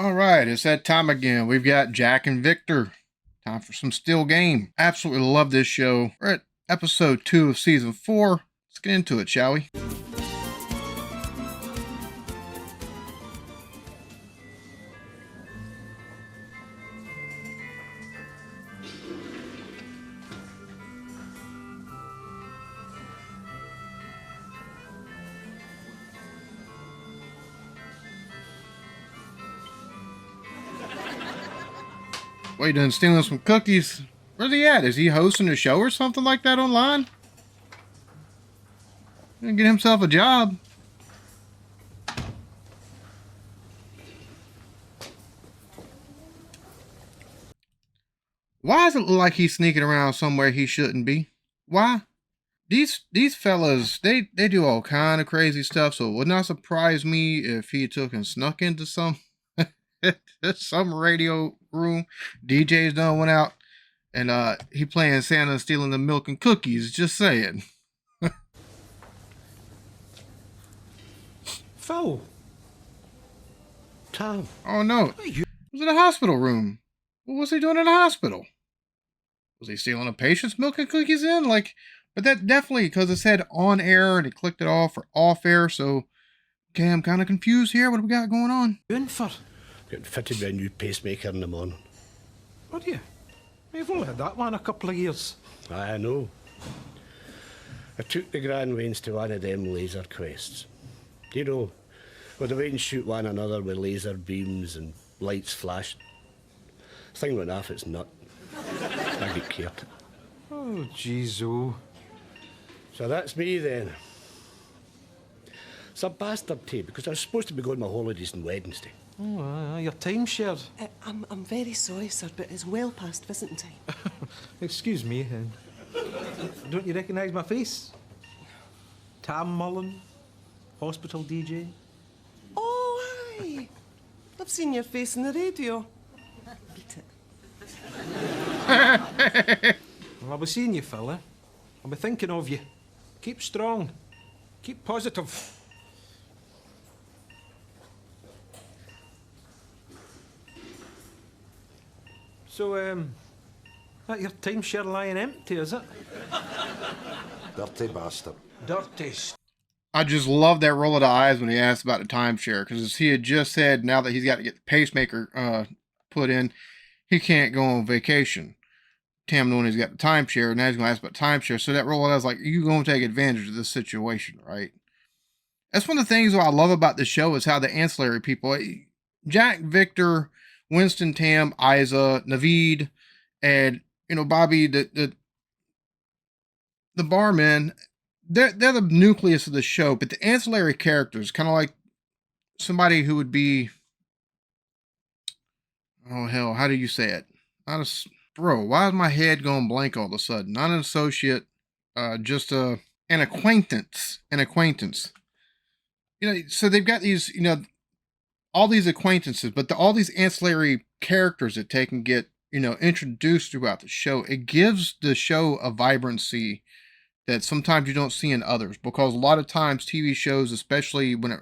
All right, it's that time again. We've got Jack and Victor. Time for some still game. Absolutely love this show. We're at episode 2 of season 4. Let's get into it, shall we? What, you done stealing some cookies? Where's he at? Is he hosting a show or something like that online? Gonna get himself a job. Why does it look like he's sneaking around somewhere he shouldn't be? Why? These fellas, they do all kind of crazy stuff, so it would not surprise me if he took and snuck into some radio room. DJ's done went out and he playing Santa stealing the milk and cookies. Just saying. Phil. Tom. Oh no. He was in a hospital room. What was he doing in a hospital? Was he stealing a patient's milk and cookies in? But that definitely, because it said on air and he clicked it off or off air, so okay, I'm kind of confused here. What do we got going on? Doing for? Getting fitted with a new pacemaker in the morning. What are you? We've only had that one a couple of years. I know. I took the Grand Wains to one of them laser quests. You know, where they wait and shoot one another with laser beams and lights flashing. Thing went off its nut. I get cured. Oh, jeez, oh. So that's me then. It's a bastard tape because I was supposed to be going on my holidays on Wednesday. Oh, your time shared. I'm very sorry, sir, but it's well past visiting time. Excuse me, don't you recognise my face? Tam Mullen, hospital DJ. Oh, aye. I've seen your face on the radio. Beat it. Well, I'll be seeing you, fella. I'll be thinking of you. Keep strong. Keep positive. So, that your timeshare lying empty, is it? Dirty bastard. Dirty. I just love that roll of the eyes when he asked about the timeshare, because he had just said now that he's got to get the pacemaker put in, he can't go on vacation. Tam knowing he's got the timeshare, and now he's going to ask about timeshare. So that roll of eyes, like, you going to take advantage of this situation, right? That's one of the things I love about the show is how the ancillary people, Jack, Victor, Winston, Tam, Issa, Naveed, and Bobby, the barman, they're the nucleus of the show. But the ancillary characters, kind of like somebody who would be, oh hell, how do you say it? Bro, why is my head going blank all of a sudden? Not an associate, just an acquaintance. An acquaintance. So they've got these, all these acquaintances, but all these ancillary characters that take and get, introduced throughout the show. It gives the show a vibrancy that sometimes you don't see in others, because a lot of times TV shows, especially when it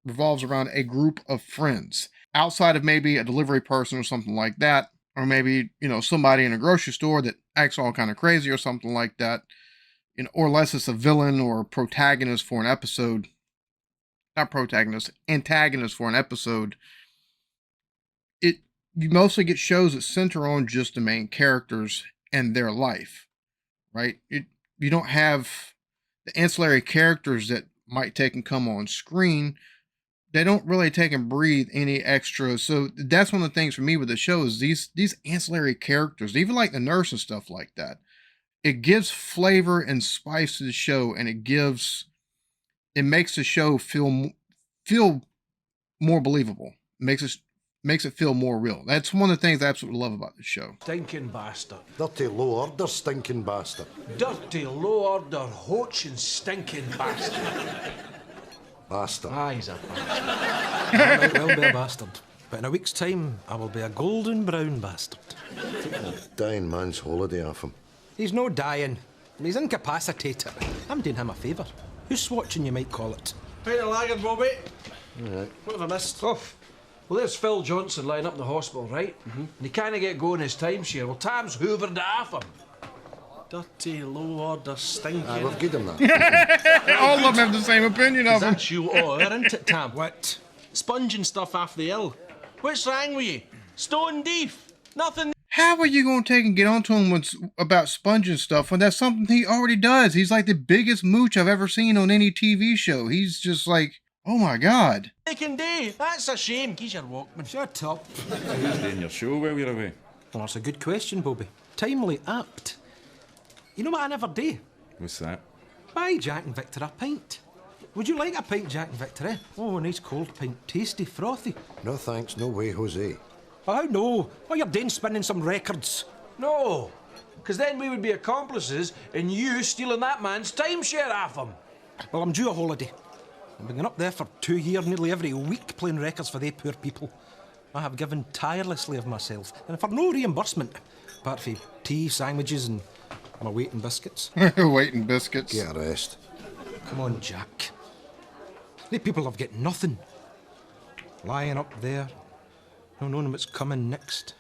revolves around a group of friends, outside of maybe a delivery person or something like that, or maybe, somebody in a grocery store that acts all kind of crazy or something like that, or unless it's a villain or protagonist for an episode. Not protagonist, antagonist for an episode. You mostly get shows that center on just the main characters and their life, right? You don't have the ancillary characters that might take and come on screen. They don't really take and breathe any extra. So that's one of the things for me with the show is these ancillary characters, even like the nurse and stuff like that. It gives flavor and spice to the show, and it makes the show feel more believable. Makes it feel more real. That's one of the things I absolutely love about the show. Stinking bastard. Dirty low order stinking bastard. Dirty, low order, hoaching, stinking bastard. Bastard. Ah, he's a bastard. I might well be a bastard, but in a week's time, I will be a golden brown bastard. Take a dying man's holiday off him. He's no dying. He's incapacitated. I'm doing him a favour. Who's swatching, you might call it? Pint of lager, Bobby. All right. What have I missed? Oh, Well, there's Phil Johnson lying up in the hospital, right? And he can't get going his timeshare. Well, Tam's hoovered it off him. Dirty, low-order, stinking. We've given him that. All of them have the same opinion of him. That's you all, isn't it, Tam? What? Sponging stuff off the hill. What's wrong with you? Stone deaf. Nothing. How are you going to take and get onto him about sponging stuff when that's something he already does? He's like the biggest mooch I've ever seen on any TV show. He's just like, oh my God. Taking day. That's a shame. He's your Walkman. Shut up. Who's doing your show while you're away? Well, that's a good question, Bobby. Timely apt. You know what I never do? What's that? Buy Jack and Victor a pint. Would you like a pint, Jack and Victor, eh? Oh, a nice cold pint. Tasty, frothy. No thanks, no way, Jose. Oh, no. Oh, you're doing spinning some records. No, because then we would be accomplices in you stealing that man's timeshare off him. Well, I'm due a holiday. I've been up there for 2 years, nearly every week, playing records for they poor people. I have given tirelessly of myself, and for no reimbursement, apart from tea, sandwiches, and my weight in biscuits. Waiting biscuits. Get a rest. Come on, Jack. They people have got nothing. Lying up there, no knowing what's coming next.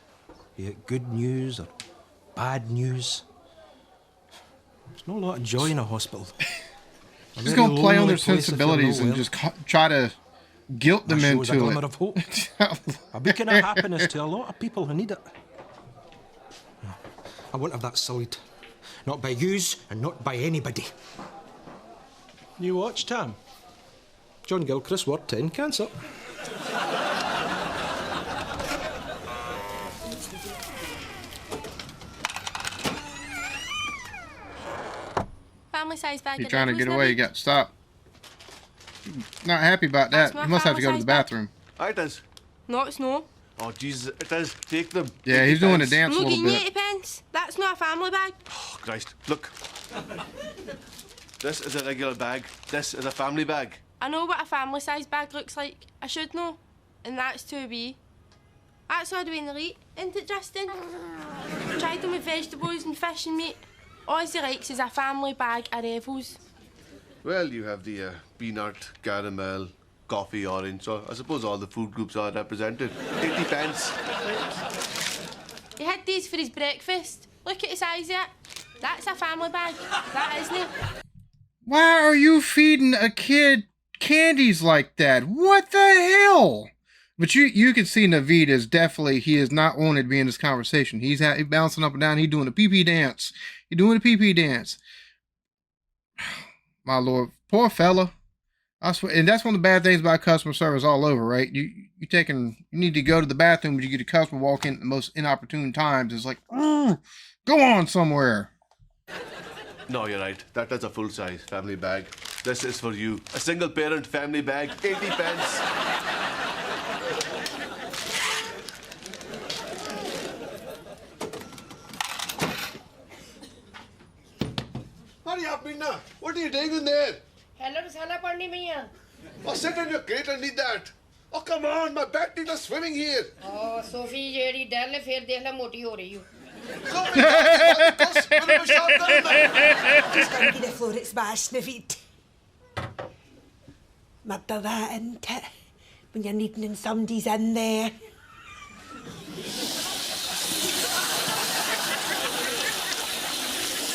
Be it good news or bad news. There's no lot of joy in a hospital. Just going to play on their sensibilities and just try to guilt them into a glimmer it. of hope. A beacon of happiness to a lot of people who need it. I won't have that sullied. Not by yous and not by anybody. New watch, Tam? John Gilchrist, Ward 10, cancer. Family size bag. You're trying to get away, you got to stop. Not happy about that. You must have to go to the bathroom. It is. No, it's no. Oh, Jesus, it is. Take them. Yeah, Take he's the doing a pence. dance a I'm little looking 80 bit. pence. That's not a family bag. Oh, Christ. Look. This is a regular bag. This is a family bag. I know what a family size bag looks like. I should know. And that's too wee. That's all the way in the eat, isn't it, Justin? Tried them with vegetables and fish and meat. All he likes is a family bag of revels. Well, you have the peanut, caramel, coffee, orange. So I suppose all the food groups are represented. 80 pence. He had these for his breakfast. Look at the size of it. That's a family bag. That isn't it? Why are you feeding a kid candies like that? What the hell? But you can see Naveed is definitely, he is not wanted to be in this conversation. He's bouncing up and down. He's doing a pee-pee dance. He's doing a pee-pee dance. My Lord, poor fella. I swear, and that's one of the bad things about customer service all over, right? You need to go to the bathroom, but you get a customer walk in at the most inopportune times. It's like, go on somewhere. No, you're right. That is a full-size family bag. This is for you. A single-parent family bag, 80 pence. Hurry up, Minna. What are you doing in there? Oh, sit in your crate and eat that. Oh, come on. My back needs a swimming here. Oh, Sophie, ਜਿਹੜੀ Dell ਹੈ ਫਿਰ ਦੇਖ ਲੈ ਮੋਟੀ ਹੋ ਰਹੀ ਹੋ Sophie, just gotta get the floor, it's smashed, Naveed. Muggle that, isn't it? When you're needing and somebody's in there.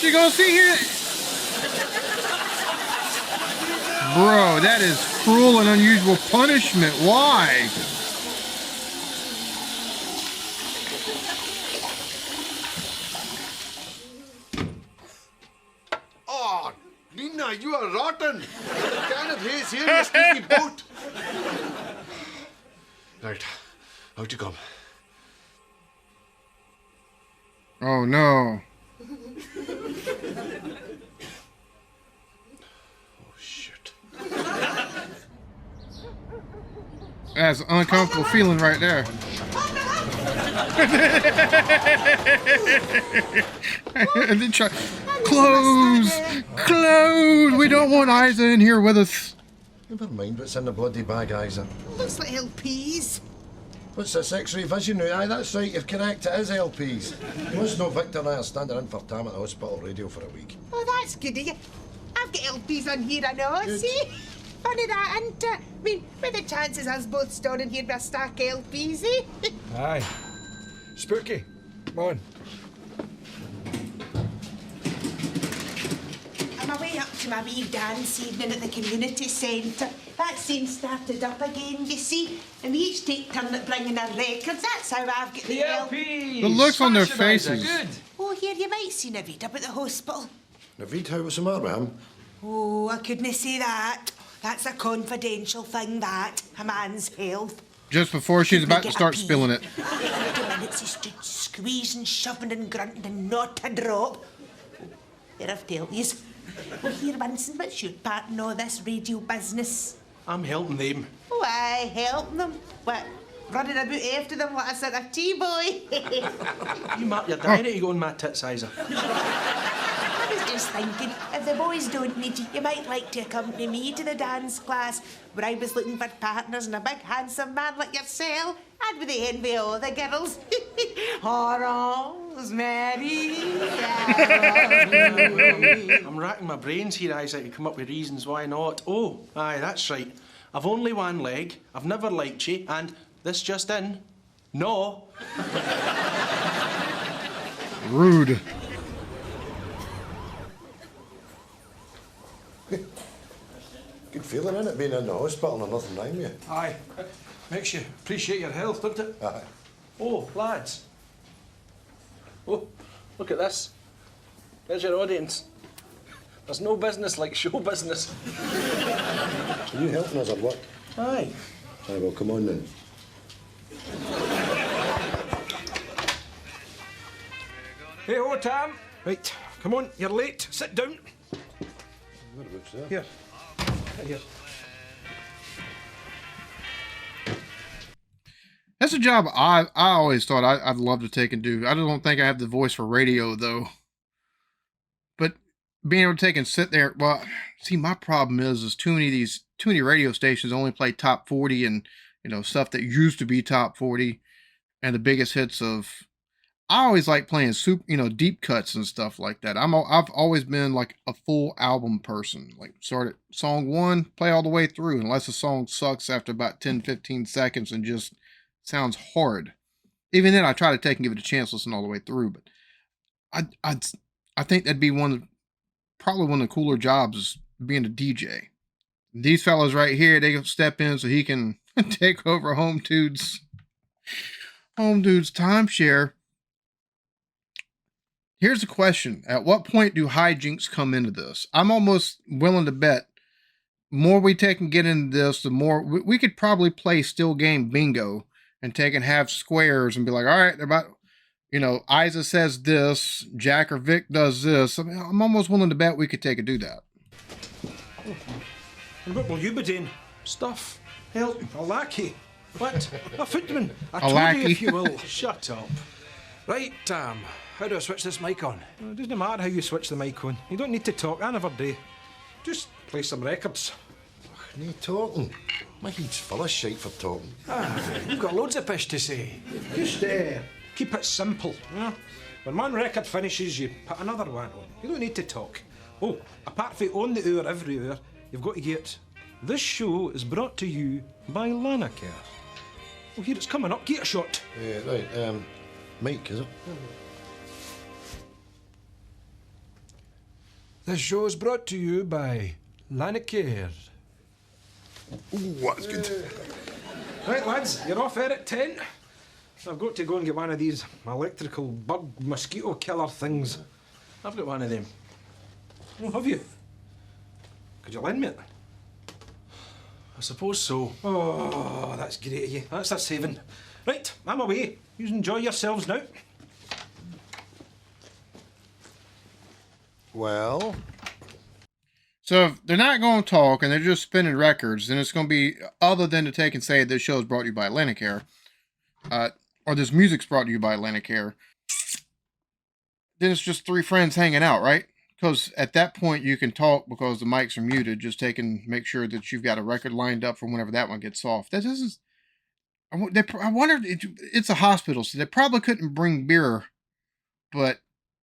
You gonna see here? Bro, that is cruel and unusual punishment. Why? Oh, Nina, you are rotten. Can of haze here, you sneaky boot. Right, out you come. Oh no. Oh, shit. That's an uncomfortable feeling right there. And then close! Close! We don't want Isa in here with us. Never mind what's in the bloody bag, Isa. Looks like LPs. What's this X-ray vision now? Aye, that's right, you're correct, it is LPs. You must know Victor and I are standing in for Tam at the hospital radio for a week. Oh, that's good of you. I've got LPs on here, I know. Good. See? Funny that, isn't it? I mean, what are the chances us both standing here with a stack of LPs, eh? Aye. Spooky. Come on. I'm away up to my wee dance evening at the community centre. That scene started up again, you see. And we each take turn at bringing our records. That's how I've got the LPs. The looks on their Smashing, Isa, faces. Good. Oh, here, you might see Naveed up at the hospital. Naveed, how was the matter with him? Oh, I couldn't say that. That's a confidential thing, that. A man's health. Just before she's about to start spilling it. 20 minutes he stood squeezing, shoving and grunting and not a drop. Oh, there I've told yous. Well, here, Winston, what's your part in all this radio business? I'm helping them. Oh, I helping them. What, running about after them like a sort of tea boy? You mark your diary to go on my tits, Isa. I was just thinking, if the boys don't need you, you might like to accompany me to the dance class, where I was looking for partners and a big handsome man like yourself. I'd be the envy of all the girls. Rosemary. I'm racking my brains here, Isa, to come up with reasons why not. Oh, aye, that's right. I've only one leg, I've never liked you, and this just in, no. Rude. Good feeling, innit, being in the hospital and nothing wrong with you? Aye. Makes you appreciate your health, doesn't it? Aye. Oh, lads. Oh, look at this. There's your audience. There's no business like show business. Are you helping us or what? Aye. Aye, well, come on then. Hey, oh, Tam. Right, come on, you're late. Sit down. Whereabouts there? Here. Here. That's a job I always thought I'd love to take and do. I don't think I have the voice for radio, though. But being able to take and sit there, well, see, my problem is too many radio stations only play top 40 and, stuff that used to be top 40 and the biggest hits of. I always like playing deep cuts and stuff like that. I've always been like a full album person. Like start at song 1, play all the way through, unless the song sucks after about 10, 15 seconds and just sounds hard. Even then, I try to take and give it a chance, listen all the way through. But I think that'd be probably one of the cooler jobs is being a DJ. These fellas right here, they can step in so he can take over Home Dude's timeshare. Here's the question. At what point do hijinks come into this? I'm almost willing to bet more we take and get into this, the more we could probably play still game bingo and take and have squares and be like, all right, about, Isa says this, Jack or Vic does this. I mean, I'm almost willing to bet we could take and do that. And what will you be doing? Stuff. Help. A lackey. What? A footman. A toady, lackey. if you will. Shut up. Right, how do I switch this mic on? It doesn't matter how you switch the mic on. You don't need to talk, I never do. Just play some records. No talking. My head's full of shite for talking. You've got loads of pish to say. Just keep it simple. When one record finishes, you put another one on. You don't need to talk. Oh, apart from on the hour every hour, you've got to get this show is brought to you by Lanacare. Oh, here it's coming up. Get a shot. Right, Mike, is it? This show is brought to you by Lanacare. Ooh, that's good. Right, lads, you're off air at 10. I've got to go and get one of these electrical bug mosquito killer things. I've got one of them. Oh, have you? Could you lend me it? I suppose so. Oh, that's great of you. That's a saving. Right, I'm away. You enjoy yourselves now. Well, So if they're not going to talk and they're just spinning records, then it's going to be, other than to take and say this show is brought to you by Atlanticare, or this music's brought to you by Atlanticare, then it's just three friends hanging out, right? Because at that point you can talk because the mics are muted. Just take and make sure that you've got a record lined up for whenever that one gets off. That is, I wonder, it's a hospital, so they probably couldn't bring beer, but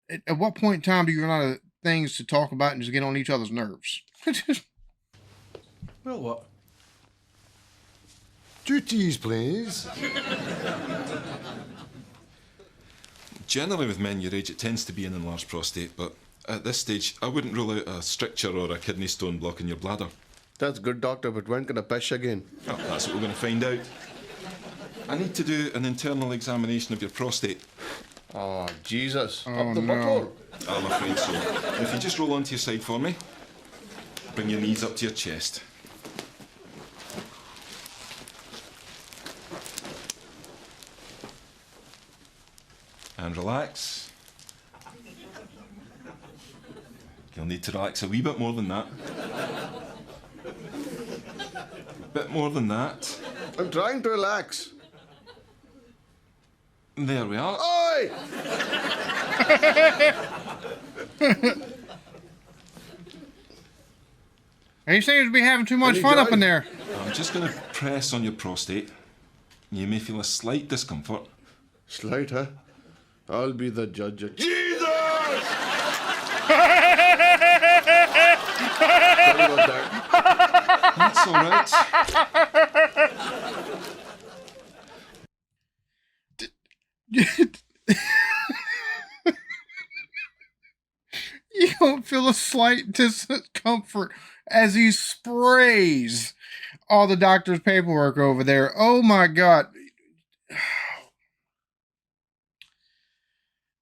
at what point in time do you run out of things to talk about and just get on each other's nerves? Well, what? Duties, please. Generally, with men your age, it tends to be an enlarged prostate, but at this stage, I wouldn't rule out a stricture or a kidney stone blocking your bladder. That's good, doctor, but when can I piss again? Oh, that's what we're going to find out. I need to do an internal examination of your prostate. Oh, Jesus. Oh, Up the no. butthole. I'm afraid so. If you just roll onto your side for me, bring your knees up to your chest. And relax. You'll need to relax a wee bit more than that. Bit more than that. I'm trying to relax. There we are. Oi! He seems to be having too much Any fun up guy? in there. I'm just going to press on your prostate. You may feel a slight discomfort. Slight, huh? I'll be the judge. Jesus! Sorry about that. That's all right. You don't feel a slight discomfort as he sprays all the doctor's paperwork over there. Oh my God.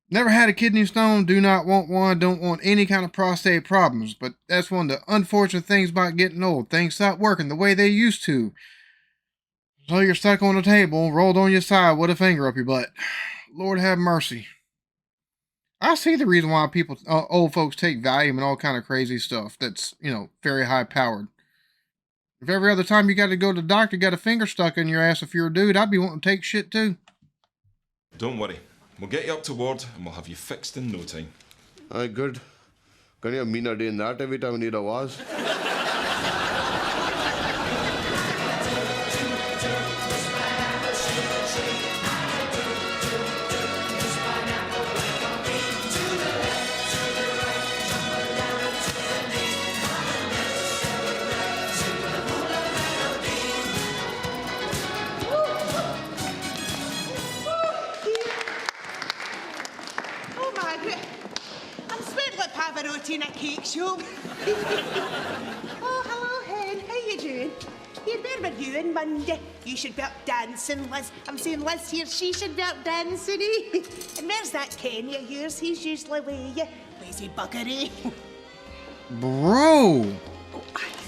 Never had a kidney stone, do not want one, don't want any kind of prostate problems. But that's one of the unfortunate things about getting old. Things stop working the way they used to. So you're stuck on a table, rolled on your side with a finger up your butt. Lord have mercy. I see the reason why people, old folks, take Valium and all kind of crazy stuff that's, very high powered. If every other time you got to go to the doctor, you got a finger stuck in your ass if you're a dude, I'd be wanting to take shit too. Don't worry. We'll get you up to ward and we'll have you fixed in no time. Aye, good. Can you mean a day in that every time I need a was? Oh, Margaret. I'm sweating like Pavarotti in a cake shop. Oh, hello, Hen. How you doing? Here, where were you on Monday? You should be up dancing, Liz. I'm saying Liz here, she should be up dancing, eh? And where's that Kenny of yours? He's usually with you. Lazy bugger, eh? Bro!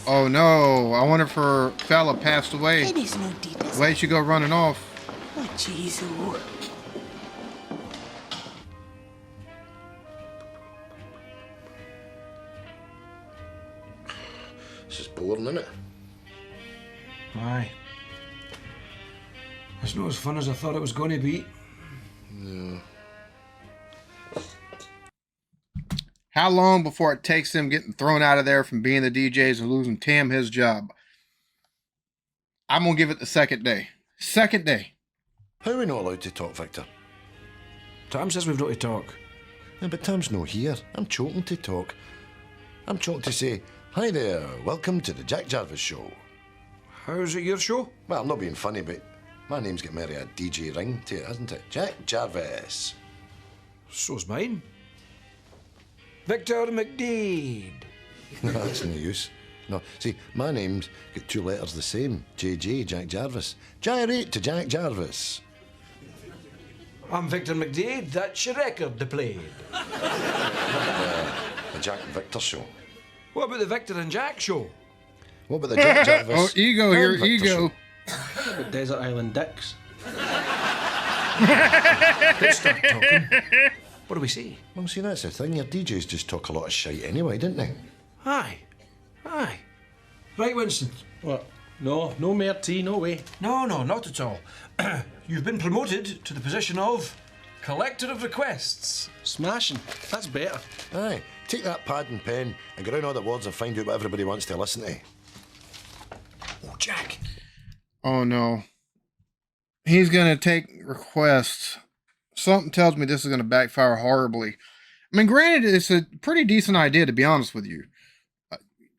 Oh no, I wonder if her fella passed away. Kenny's no deed, is Why she go running off? Oh, jeez, oh. This is boring, isn't it? Aye. It's not as fun as I thought it was going to be. No. How long before it takes him getting thrown out of there from being the DJs and losing Tim his job? I'm going to give it the second day. Second day. How are we not allowed to talk, Victor? Tam says we've not to talk. Yeah, but Tam's no here. I'm choking to talk. I'm choking to say, hi there, welcome to the Jack Jarvis Show. How's it your show? Well, I'm not being funny, but my name's got married a DJ ring to it, hasn't it? Jack Jarvis. So's mine. Victor McDade. No, that's no use. No, see, my name's got two letters the same. JJ, Jack Jarvis. Gyrate to Jack Jarvis. I'm Victor McDade. That's your record to play. The Jack and Victor Show. What about the Victor and Jack show? What about the Jack Jarvis? Oh, ego and here, Victor ego. Show? Desert Island Dicks. Let's start talking. What do we say? Well, see, that's the thing. Your DJs just talk a lot of shite anyway, didn't they? Aye. Aye. Right, Winston. What? No more tea, no way. No, not at all. You've been promoted to the position of collector of requests. Smashing. That's better. Aye. Take that pad and pen and go round all the wards and find out what everybody wants to listen to. Oh, Jack. Oh no. He's going to take requests. Something tells me this is going to backfire horribly. I mean, granted, it's a pretty decent idea, to be honest with you.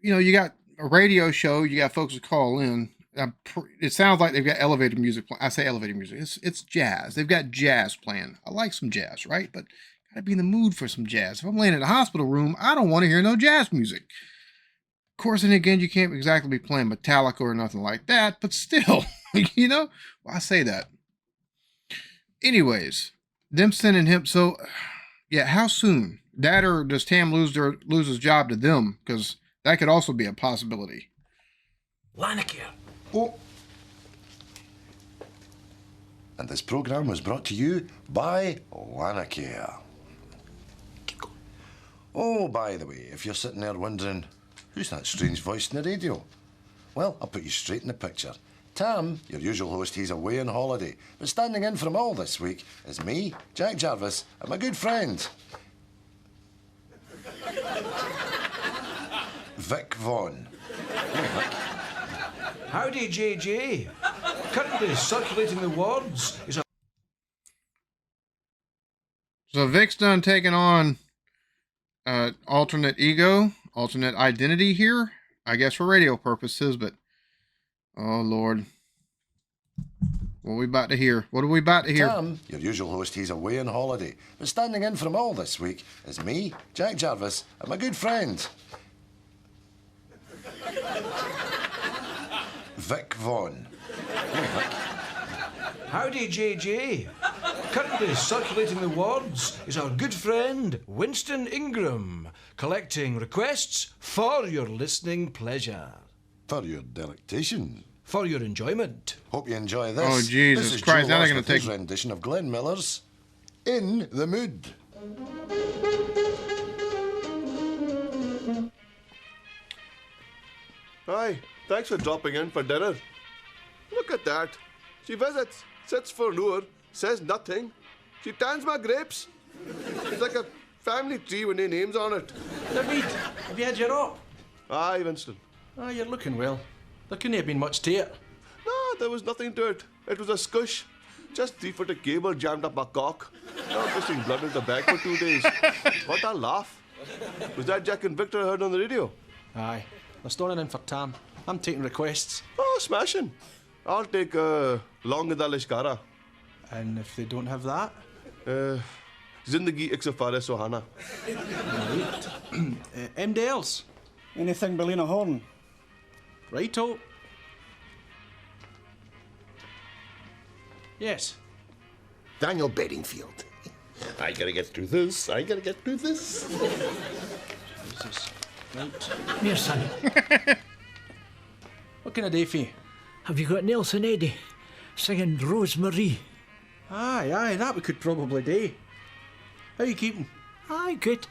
You got a radio show, you got folks that call in. It sounds like they've got elevator music. I say elevator music. It's jazz. They've got jazz playing. I like some jazz, right? But gotta be in the mood for some jazz. If I'm laying in a hospital room, I don't want to hear no jazz music. Of course, and again, you can't exactly be playing Metallica or nothing like that, but still, you know, well, I say that. Anyways, them sending him. So, yeah, how soon? That or does Tam lose his job to them? Because that could also be a possibility. Lanarkshire. Oh. And this programme was brought to you by Lanarkshire. Keep going. Oh, by the way, if you're sitting there wondering, who's that strange voice in the radio? Well, I'll put you straight in the picture. Tam, your usual host, he's away on holiday. But standing in for him all this week is me, Jack Jarvis, and my good friend, Vic Vaughan. Hey, Vic. Howdy, JJ. Currently circulating the wards is a... So Vic's done taking on alternate ego, alternate identity here, I guess for radio purposes, but oh Lord. What are we about to hear? What are we about to hear? Tam, your usual host, he's away on holiday. But standing in for him all this week is me, Jack Jarvis, and my good friend, Vic Vaughan. Hey, Vic. Howdy, JJ. Currently circulating the wards is our good friend, Winston Ingram, collecting requests for your listening pleasure. For your delectation. For your enjoyment. Hope you enjoy this. Oh, Jesus This is Christ, Joe now they're Ross gonna with his take- rendition of Glenn Miller's In the Mood. Hi, thanks for dropping in for dinner. Look at that. She visits, sits for an hour, says nothing. She tans my grapes. It's like a family tree with no names on it. David, have you had your up? Aye, Winston. Ah, you're looking well. There couldn't have been much to it. No, there was nothing to it. It was a scush. Just 3 foot of cable jammed up my cock. Now I'm pissing blood in the bag for 2 days. What a laugh. Was that Jack and Victor I heard on the radio? Aye. They're stoning in for Tam. I'm taking requests. Oh, smashing. I'll take Long Dalish Kara. And if they don't have that? Zindagi Ik Safari Sohana. Right. MD else? Anything Belina Horn? Righto. Yes. Daniel Bedingfield. I gotta get through this. I gotta get through this. Jesus. Right. Here, son. What can I do for you? Have you got Nelson Eddy singing Rosemary? Aye, that we could probably do. How you keeping? Aye, good.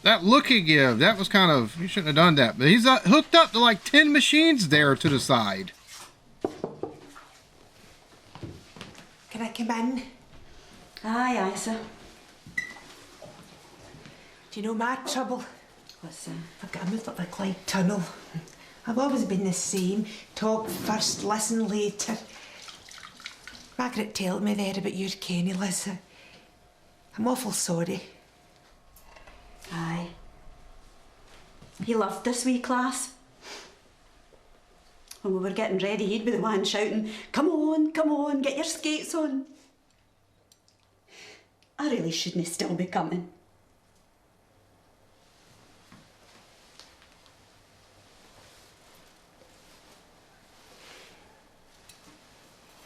That look he gave, that was kind of, he shouldn't have done that. But he's hooked up to like 10 machines there to the side. Can I come in? Aye, Issa. Do you know my trouble? What's that? I've got a mouth like the Clyde Tunnel. I've always been the same. Talk first, listen later. Margaret told me there about your Kenny, Liz. I'm awful sorry. Aye. He loved this wee class. When we were getting ready, he'd be the one shouting, come on, get your skates on. I really shouldn't still be coming.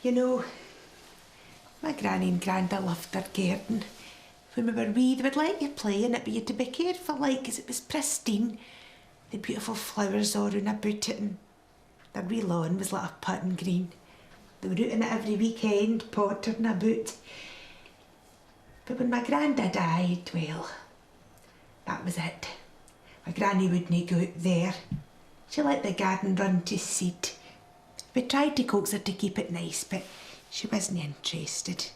You know, my granny and granda loved their garden. When we were wee, they would let you play in it, but you had to be careful, like, 'cause it was pristine. The beautiful flowers all round about it, and their wee lawn was like a putting green. They were out in it every weekend, pottering about. But when my granda died, well, that was it. My granny wouldn't go out there. She let the garden run to seed. We tried to coax her to keep it nice, but she wasn't interested.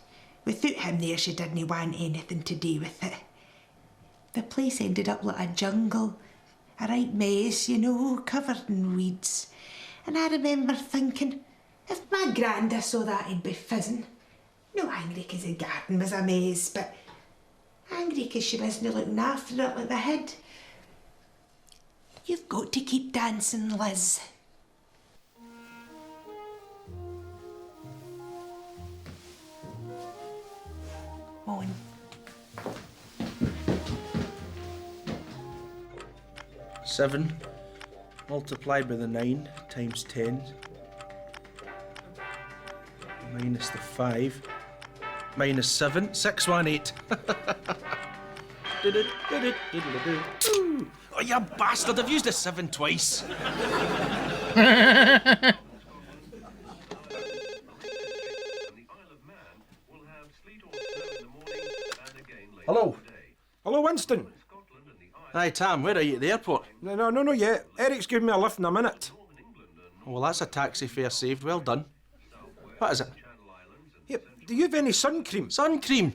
Without him there, she didn't want anything to do with it. The place ended up like a jungle, a right mess, you know, covered in weeds. And I remember thinking, if my granda saw that, he'd be fizzing. No angry 'cause the garden was a mess, but angry 'cause she wasn't looking after it like they had. You've got to keep dancing, Liz. On. Seven multiplied by the 9 times 10 minus the 5 minus 7, 618. Ooh. Oh, you bastard, I've used a 7 twice. Hello. Hello, Winston. Hi, Tam, where are you at the airport? No yet. Eric's giving me a lift in a minute. Well, that's a taxi fare saved. Well done. What is it? Here, do you have any sun cream? Sun cream?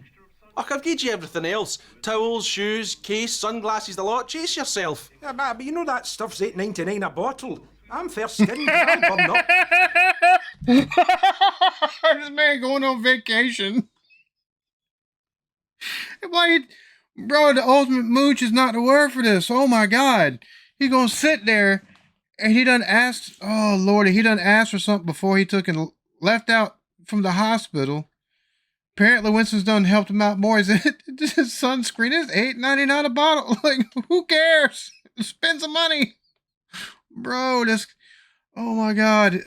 Oh, I've given you everything else. Towels, shoes, case, sunglasses, the lot. Chase yourself. Yeah, but you know that stuff's $8.99 a bottle. I'm fair skinned. I'll burn up. This man going on vacation. Why, bro, the ultimate mooch is not the word for this. Oh my God. He gonna sit there and he done asked, oh Lordy, he done asked for something before he took and left out from the hospital. Apparently Winston's done helped him out more. He said, this is sunscreen. It's $8.99 a bottle. Like, who cares? Spend some money. Bro, this, oh my God.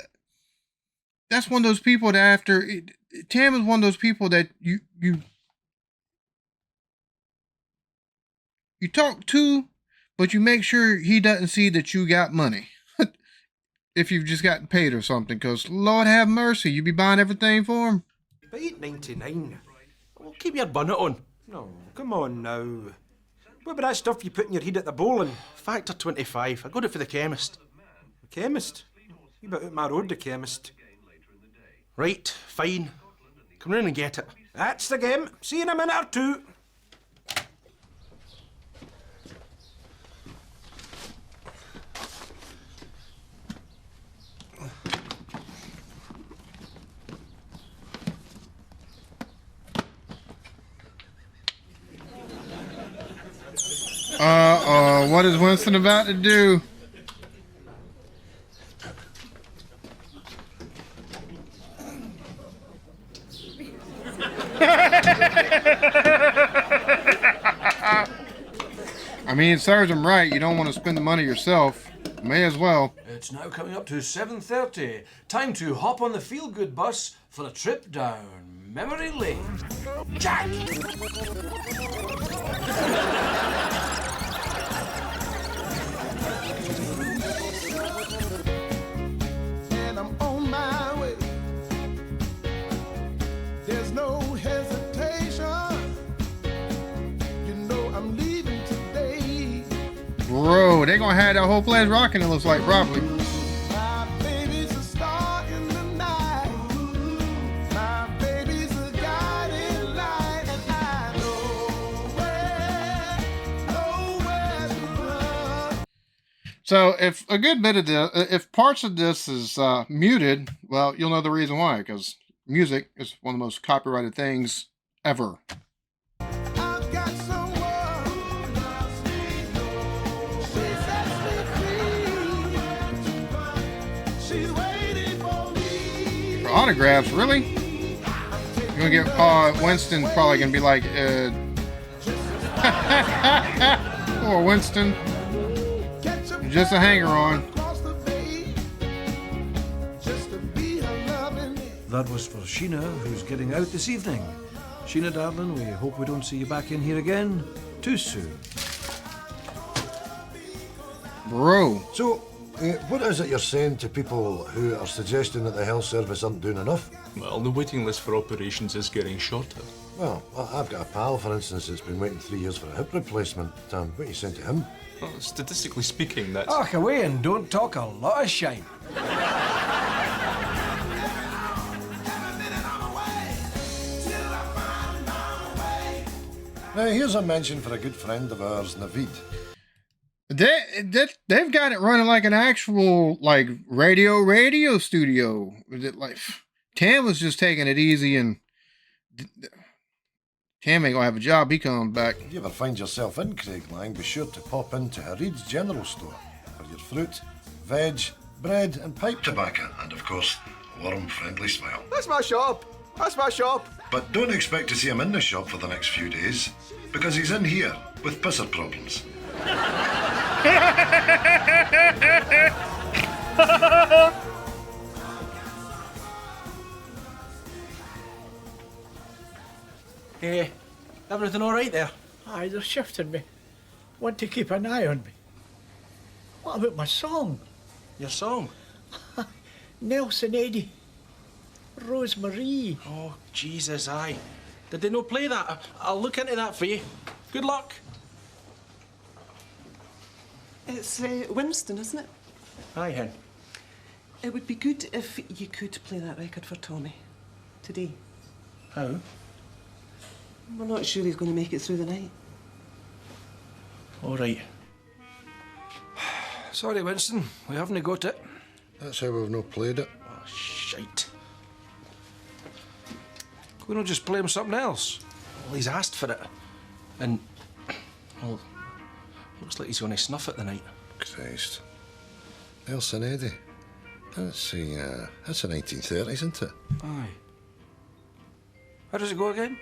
That's one of those people that after, Tam is one of those people that you talk to, but you make sure he doesn't see that you got money. If you've just gotten paid or something, because Lord have mercy, you be buying everything for him. $8.99. Well, keep your bonnet on. No, come on now. What about that stuff you put in your head at the bowling? Factor 25. I got it for the chemist. The chemist? You better out my road, the chemist. Right, fine. Come round and get it. That's the game. See you in a minute or two. What is Winston about to do? I mean, it serves him right. You don't want to spend the money yourself. May as well. It's now coming up to 7:30. Time to hop on the feel-good bus for a trip down memory lane. Jack! And I'm on my way. There's no hesitation. You know I'm leaving today. Bro, they gonna have that whole place rocking, it looks like, probably. My baby's a star in the night. My baby's a guiding light. And I know where to run. So if a good bit of this, if parts of this is muted, well, you'll know the reason why, because music is one of the most copyrighted things ever. I've got someone who loves me. She sets me free. She's waiting for me. For autographs, really? You're gonna get Winston probably gonna be like, poor Winston. Just a hanger on. That was for Sheena, who's getting out this evening. Sheena, darling, we hope we don't see you back in here again too soon. Bro. So, what is it you're saying to people who are suggesting that the health service aren't doing enough? Well, the waiting list for operations is getting shorter. Well, I've got a pal, for instance, that's been waiting 3 years for a hip replacement. What are you saying to him? Well, statistically speaking, that's... Ach, away and don't talk a lot of shite. Now, here's a mention for a good friend of ours, Naveed. They've got it running like an actual like radio studio. Like Tam was just taking it easy, and Tam ain't gonna have a job. He comes back. If you ever find yourself in Craiglang, be sure to pop into Harid's General Store. fruit, veg, bread, and pipe tobacco, and of course, a warm-friendly smile. That's my shop. That's my shop. But don't expect to see him in the shop for the next few days, because he's in here with pisser problems. Hey, everything all right there? Aye, they're shifting me. Want to keep an eye on me. What about my song? Your song? Nelson Eddy. Rosemary. Oh, Jesus, aye. Did they not play that? I'll look into that for you. Good luck. It's Winston, isn't it? Aye, Hen. It would be good if you could play that record for Tommy today. How? We're not sure he's going to make it through the night. All right. Sorry, Winston. We haven't got it. That's how we've not played it. Oh, shite. Can we not just play him something else? Well, he's asked for it. And, well, looks like he's going to snuff it tonight. Christ. Nelson Eddy. That's the 1930s, isn't it? Aye. How does it go again?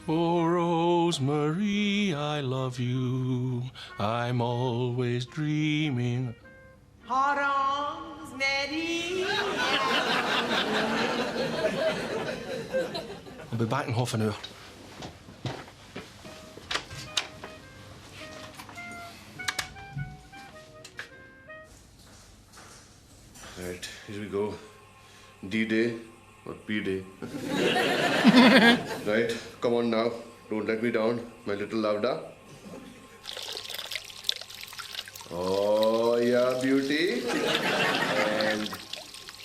Oh, Rosemary, I love you. I'm always dreaming. Rosemary. I'll be back in half an hour. Right, here we go. D-Day or P-Day. Right, come on now. Don't let me down, my little Lavda. Oh, yeah, beauty. And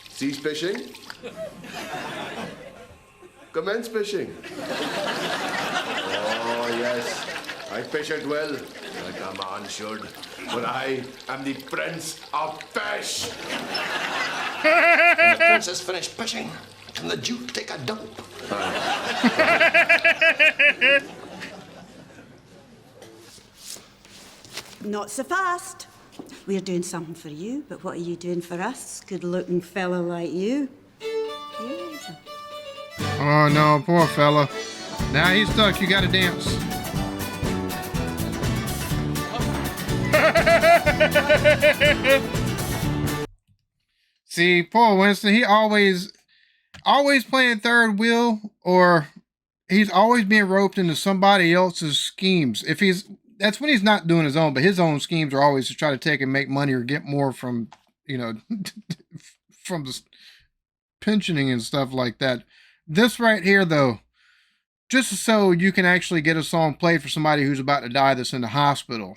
cease fishing. Commence fishing. Oh, yes. I fish it well, like a man should. But I am the Prince of Fish. When the princess finished fishing, can the Duke take a dump? Not so fast. We're doing something for you, but what are you doing for us? Good-looking fella like you. Yes. Oh no, poor fella. Now he's stuck. You gotta dance. See, poor Winston, he always playing third wheel, or he's always being roped into somebody else's schemes. That's when he's not doing his own, but his own schemes are always to try to take and make money or get more from, from the pensioning and stuff like that. This right here, though, just so you can actually get a song played for somebody who's about to die that's in the hospital.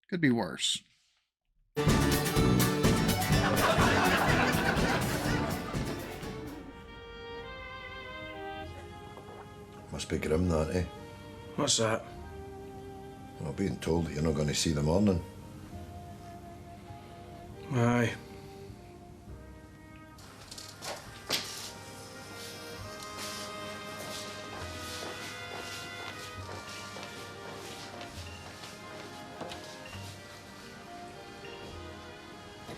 Could be worse. Must be grim, that, eh? What's that? Well, being told that you're not going to see the morning. Aye.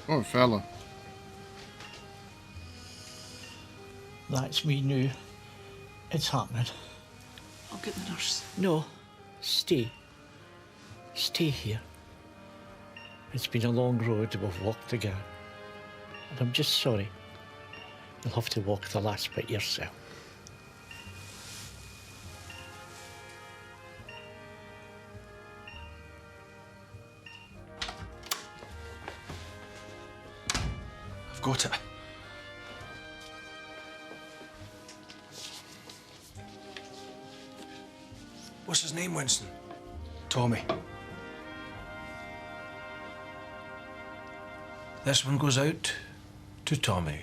Poor fella. That's me now. It's happening. I'll get the nurse. No, stay. Stay here. It's been a long road we've walked together. And I'm just sorry. You'll have to walk the last bit yourself. I've got it. What's his name, Winston? Tommy. This one goes out to Tommy.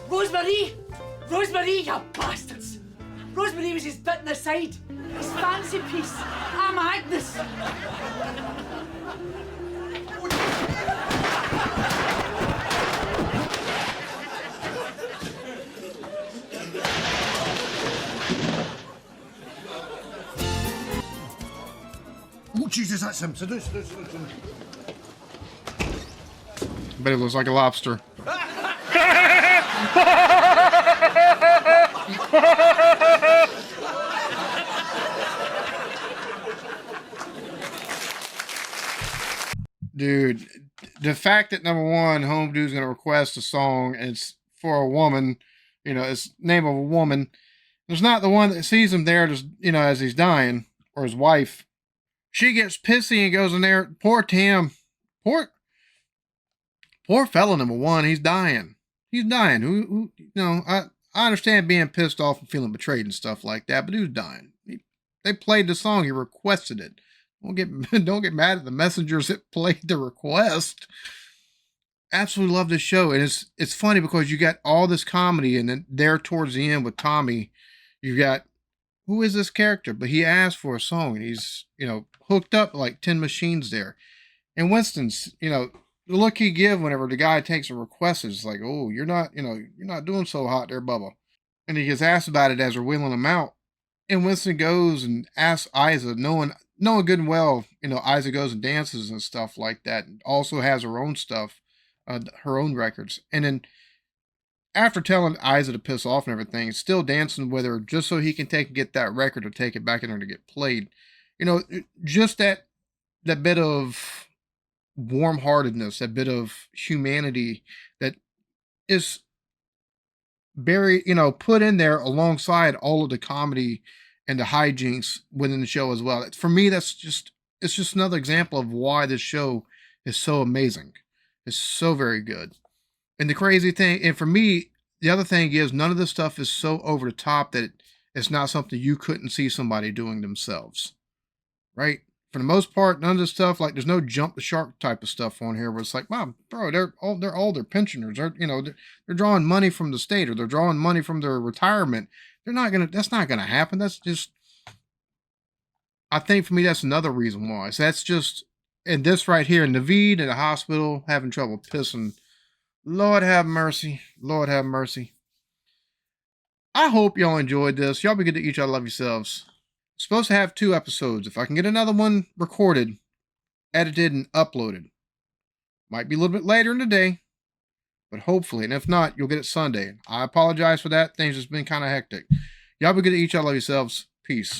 Rosemary! Rosemary, you bastards! Rosemary was his bit in the side. His fancy piece. I'm Agnes. Oh, Jesus, that's him. Seduce. Bet it looks like a lobster. Dude, the fact that number one, Home Dude's gonna request a song and it's for a woman, it's name of a woman. There's not the one that sees him there, just as he's dying, or his wife. She gets pissy and goes in there. Poor Tim, poor fella number one. He's dying. Who I understand being pissed off and feeling betrayed and stuff like that, but he was dying. They played the song. He requested it. Don't get mad at the messengers that played the request. Absolutely love this show, and it's funny because you got all this comedy, and then there towards the end with Tommy, you got who is this character? But he asked for a song, and he's hooked up like 10 machines there. And Winston's the look he give whenever the guy takes a request is like, oh, you're not doing so hot there, Bubba. And he gets asked about it as they're wheeling him out. And Winston goes and asks Issa, knowing good and well, Issa goes and dances and stuff like that, and also has her own stuff, her own records. And then after telling Issa to piss off and everything, still dancing with her just so he can get that record or take it back in there to get played. Just that bit of warm-heartedness, that bit of humanity that is very, put in there alongside all of the comedy and the hijinks within the show as well. For me, it's just another example of why this show is so amazing. It's so very good. And the crazy thing, and for me, the other thing is none of this stuff is so over the top that it's not something you couldn't see somebody doing themselves. Right? For the most part, none of this stuff, like there's no jump the shark type of stuff on here where it's like, Mom, bro, they're all their pensioners. They're drawing money from the state, or they're drawing money from their retirement. That's not gonna happen. That's just, I think for me, that's another reason why. So that's just, and this right here, Naveed in the hospital having trouble pissing. Lord have mercy. Lord have mercy. I hope y'all enjoyed this. Y'all be good to each other. Love yourselves. Supposed to have 2 episodes. If I can get another one recorded, edited, and uploaded. Might be a little bit later in the day, but hopefully, and if not, you'll get it Sunday. I apologize for that. Things just been kind of hectic. Y'all be good to each other. Love yourselves. Peace.